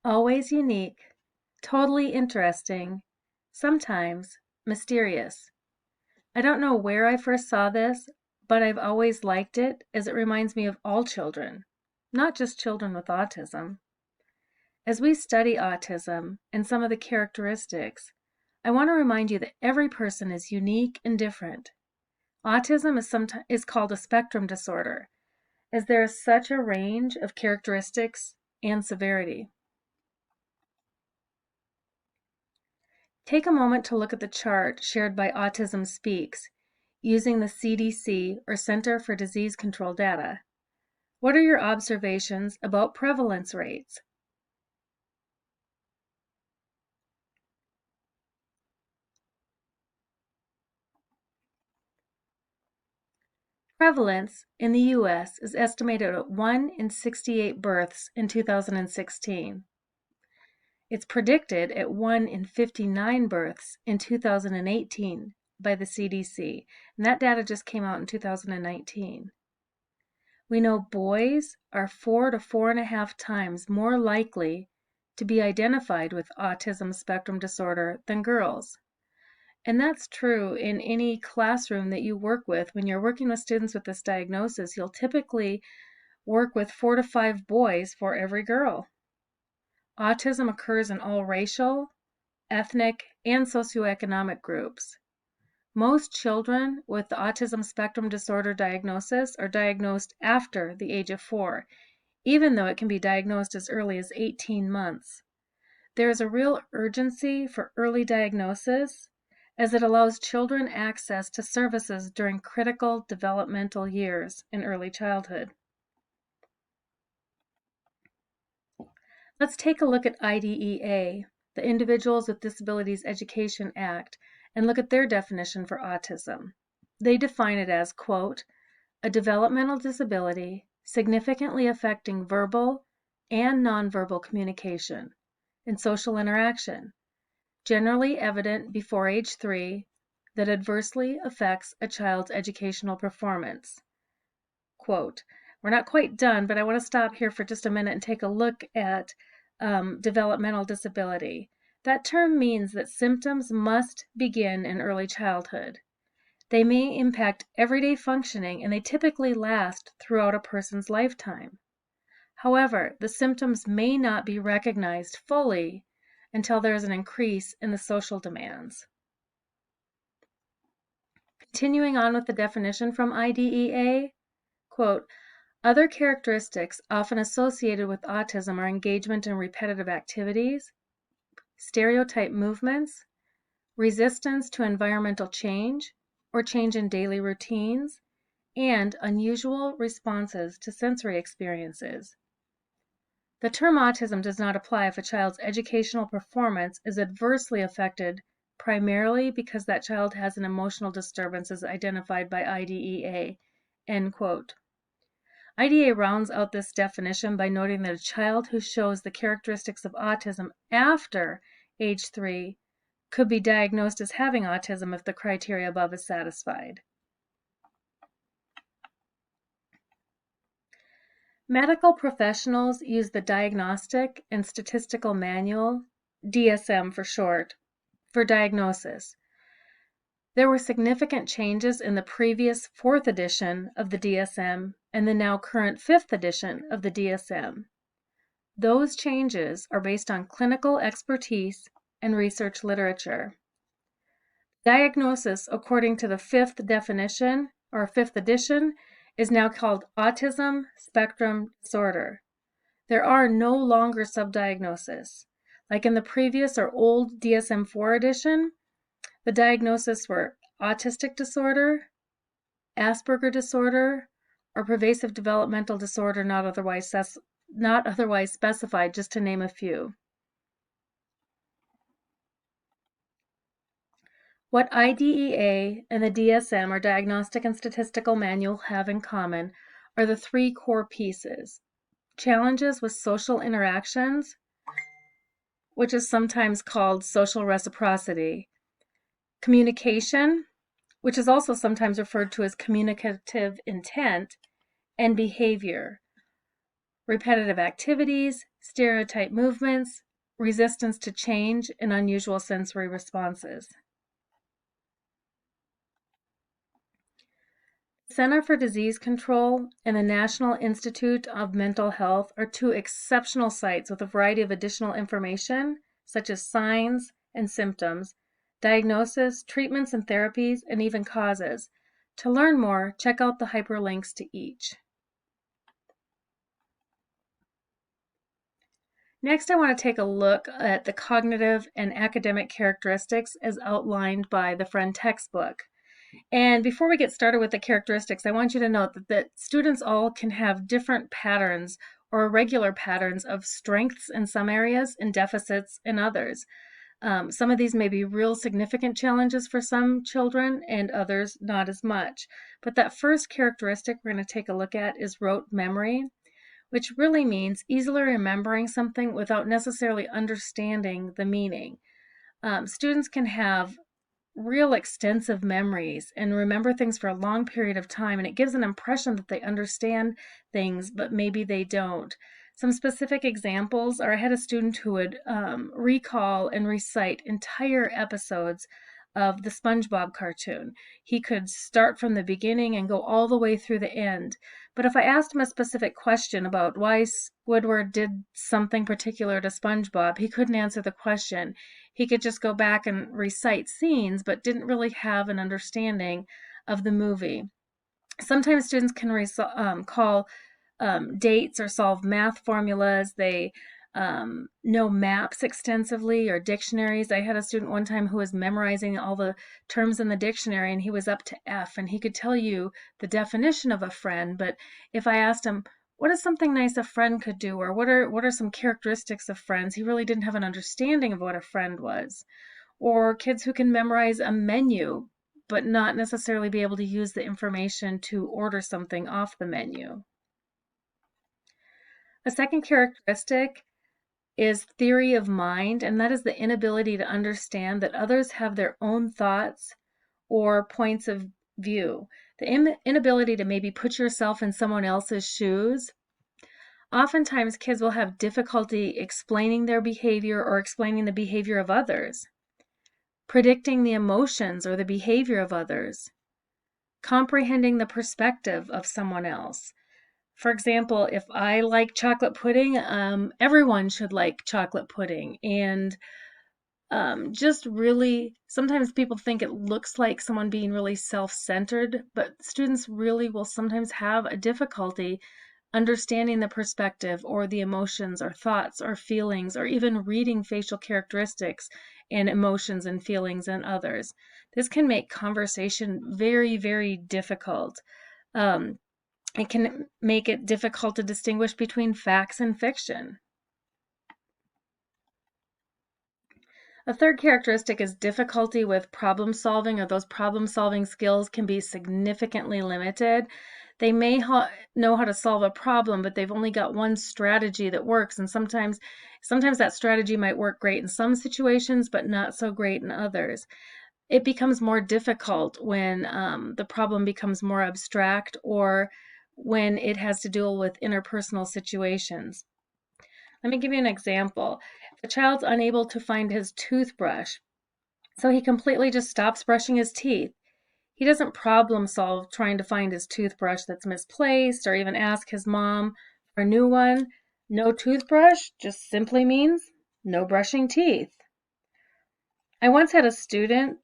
Always unique, totally interesting, sometimes mysterious. I don't know where I first saw this, but I've always liked it as it reminds me of all children, not just children with autism. As we study autism and some of the characteristics, I want to remind you that every person is unique and different. Autism is called a spectrum disorder, as there is such a range of characteristics and severity. Take a moment to look at the chart shared by Autism Speaks using the CDC or Center for Disease Control data. What are your observations about prevalence rates? Prevalence in the U.S. is estimated at 1 in 68 births in 2016. It's predicted at 1 in 59 births in 2018 by the CDC, and that data just came out in 2019. We know boys are 4 to 4.5 times more likely to be identified with autism spectrum disorder than girls. And that's true in any classroom that you work with. When you're working with students with this diagnosis, you'll typically work with 4 to 5 boys for every girl. Autism occurs in all racial, ethnic, and socioeconomic groups. Most children with the autism spectrum disorder diagnosis are diagnosed after the age of 4, even though it can be diagnosed as early as 18 months. There is a real urgency for early diagnosis as it allows children access to services during critical developmental years in early childhood. Let's take a look at IDEA, the Individuals with Disabilities Education Act, and look at their definition for autism. They define it as, quote, a developmental disability significantly affecting verbal and nonverbal communication and social interaction, generally evident before age 3, that adversely affects a child's educational performance. Quote, we're not quite done, but I want to stop here for just a minute and take a look at developmental disability. That term means that symptoms must begin in early childhood. They may impact everyday functioning, and they typically last throughout a person's lifetime. However, the symptoms may not be recognized fully until there is an increase in the social demands. Continuing on with the definition from IDEA, quote, other characteristics often associated with autism are engagement in repetitive activities, stereotype movements, resistance to environmental change or change in daily routines, and unusual responses to sensory experiences. The term autism does not apply if a child's educational performance is adversely affected primarily because that child has an emotional disturbance as identified by IDEA, end quote. IDEA rounds out this definition by noting that a child who shows the characteristics of autism after age 3 could be diagnosed as having autism if the criteria above is satisfied. Medical professionals use the Diagnostic and Statistical Manual, DSM for short, for diagnosis. There were significant changes in the previous 4th edition of the DSM and the now current 5th edition of the DSM. Those changes are based on clinical expertise and research literature. Diagnosis, according to the 5th definition or 5th edition, is now called autism spectrum disorder. There are no longer subdiagnoses. Like in the previous or old DSM-4 edition, the diagnoses were autistic disorder, Asperger disorder, or pervasive developmental disorder not otherwise specified, just to name a few. What IDEA and the DSM, or Diagnostic and Statistical Manual, have in common are the 3 core pieces. Challenges with social interactions, which is sometimes called social reciprocity. Communication, which is also sometimes referred to as communicative intent, and behavior, repetitive activities, stereotype movements, resistance to change, and unusual sensory responses. The Center for Disease Control and the National Institute of Mental Health are two exceptional sites with a variety of additional information, such as signs and symptoms, diagnosis, treatments and therapies, and even causes. To learn more, check out the hyperlinks to each. Next, I want to take a look at the cognitive and academic characteristics as outlined by the Friend textbook. And before we get started with the characteristics, I want you to note that students all can have different patterns or irregular patterns of strengths in some areas and deficits in others. Some of these may be real significant challenges for some children and others not as much. But that first characteristic we're going to take a look at is rote memory, which really means easily remembering something without necessarily understanding the meaning. Students can have real extensive memories and remember things for a long period of time, and it gives an impression that they understand things, but maybe they don't. Some specific examples are: I had a student who would recall and recite entire episodes of the SpongeBob cartoon. He could start from the beginning and go all the way through the end. But if I asked him a specific question about why Squidward did something particular to SpongeBob, he couldn't answer the question. He could just go back and recite scenes, but didn't really have an understanding of the movie. Sometimes students can recall dates or solve math formulas. They know maps extensively or dictionaries. I had a student one time who was memorizing all the terms in the dictionary, and he was up to F, and he could tell you the definition of a friend. But if I asked him, what is something nice a friend could do, or what are some characteristics of friends, he really didn't have an understanding of what a friend was. Or kids who can memorize a menu, but not necessarily be able to use the information to order something off the menu. A second characteristic is theory of mind, and that is the inability to understand that others have their own thoughts or points of view. The inability to maybe put yourself in someone else's shoes. Oftentimes, kids will have difficulty explaining their behavior or explaining the behavior of others, predicting the emotions or the behavior of others, comprehending the perspective of someone else. For example, if I like chocolate pudding, everyone should like chocolate pudding. And just really, sometimes people think it looks like someone being really self-centered, but students really will sometimes have a difficulty understanding the perspective or the emotions or thoughts or feelings, or even reading facial characteristics and emotions and feelings in others. This can make conversation very, very difficult. It can make it difficult to distinguish between facts and fiction. A third characteristic is difficulty with problem solving, or those problem solving skills can be significantly limited. They may know how to solve a problem, but they've only got one strategy that works, and sometimes that strategy might work great in some situations, but not so great in others. It becomes more difficult when the problem becomes more abstract, or when it has to deal with interpersonal situations. Let me give you an example. If a child's unable to find his toothbrush, so he completely just stops brushing his teeth. He doesn't problem solve trying to find his toothbrush that's misplaced, or even ask his mom for a new one. No toothbrush just simply means no brushing teeth. I once had a student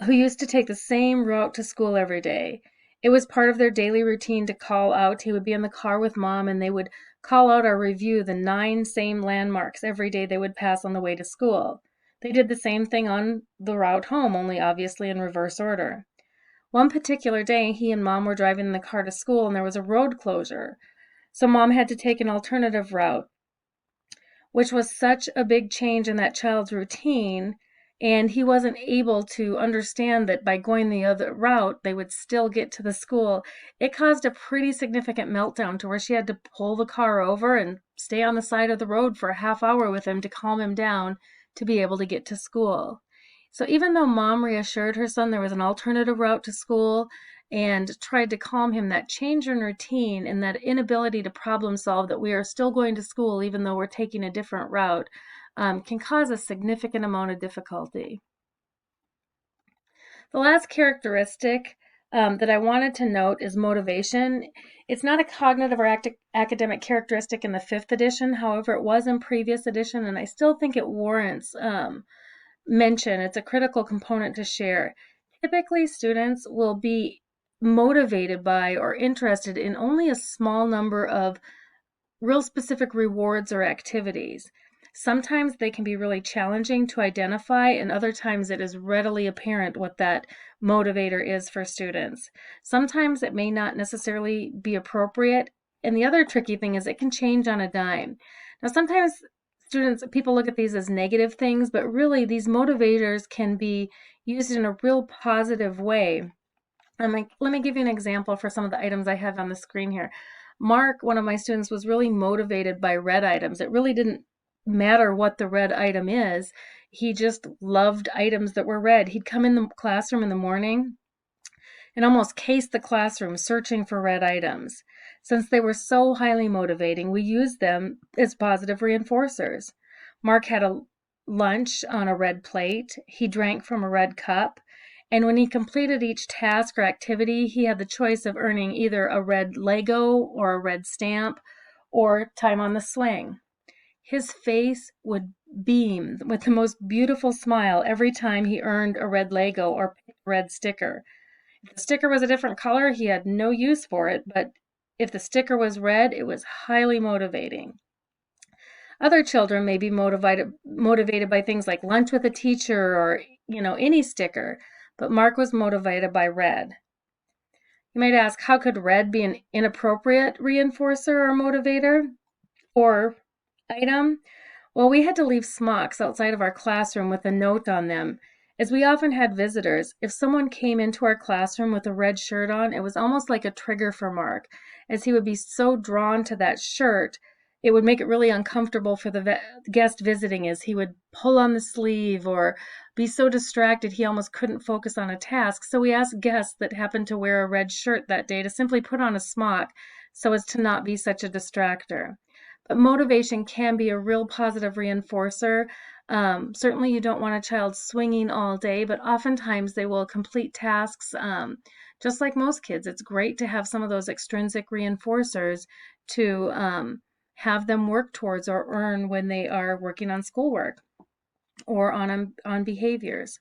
who used to take the same route to school every day. It was part of their daily routine to call out. He would be in the car with mom, and they would call out or review the 9 same landmarks every day they would pass on the way to school. They did the same thing on the route home, only obviously in reverse order. One particular day, he and mom were driving in the car to school, and there was a road closure. So mom had to take an alternative route, which was such a big change in that child's routine, and he wasn't able to understand that by going the other route, they would still get to the school. It caused a pretty significant meltdown to where she had to pull the car over and stay on the side of the road for a half hour with him to calm him down to be able to get to school. So even though mom reassured her son there was an alternative route to school, and tried to calm him. That change in routine and that inability to problem solve, that we are still going to school even though we're taking a different route, can cause a significant amount of difficulty. The last characteristic that I wanted to note is motivation. It's not a cognitive or academic characteristic in the 5th edition. However, it was in previous edition, and I still think it warrants mention. It's a critical component to share. Typically, students will be motivated by or interested in only a small number of real specific rewards or activities. Sometimes they can be really challenging to identify, and other times it is readily apparent what that motivator is for students. Sometimes it may not necessarily be appropriate, and the other tricky thing is it can change on a dime. Now, sometimes people look at these as negative things, but really these motivators can be used in a real positive way. Let me give you an example for some of the items I have on the screen here. Mark, one of my students, was really motivated by red items. It really didn't matter what the red item is. He just loved items that were red. He'd come in the classroom in the morning and almost case the classroom searching for red items. Since they were so highly motivating, we used them as positive reinforcers. Mark had a lunch on a red plate. He drank from a red cup. And when he completed each task or activity, he had the choice of earning either a red Lego or a red stamp or time on the swing. His face would beam with the most beautiful smile every time he earned a red Lego or a red sticker. If the sticker was a different color, he had no use for it, but if the sticker was red, it was highly motivating. Other children may be motivated by things like lunch with a teacher or, any sticker, but Mark was motivated by red. You might ask, how could red be an inappropriate reinforcer or motivator or item? Well, we had to leave smocks outside of our classroom with a note on them. As we often had visitors, if someone came into our classroom with a red shirt on, it was almost like a trigger for Mark, as he would be so drawn to that shirt, it would make it really uncomfortable for the guest visiting, as he would pull on the sleeve or be so distracted he almost couldn't focus on a task. So we asked guests that happened to wear a red shirt that day to simply put on a smock so as to not be such a distractor. But motivation can be a real positive reinforcer. Certainly you don't want a child swinging all day, but oftentimes they will complete tasks just like most kids. It's great to have some of those extrinsic reinforcers to have them work towards or earn when they are working on schoolwork or on behaviors.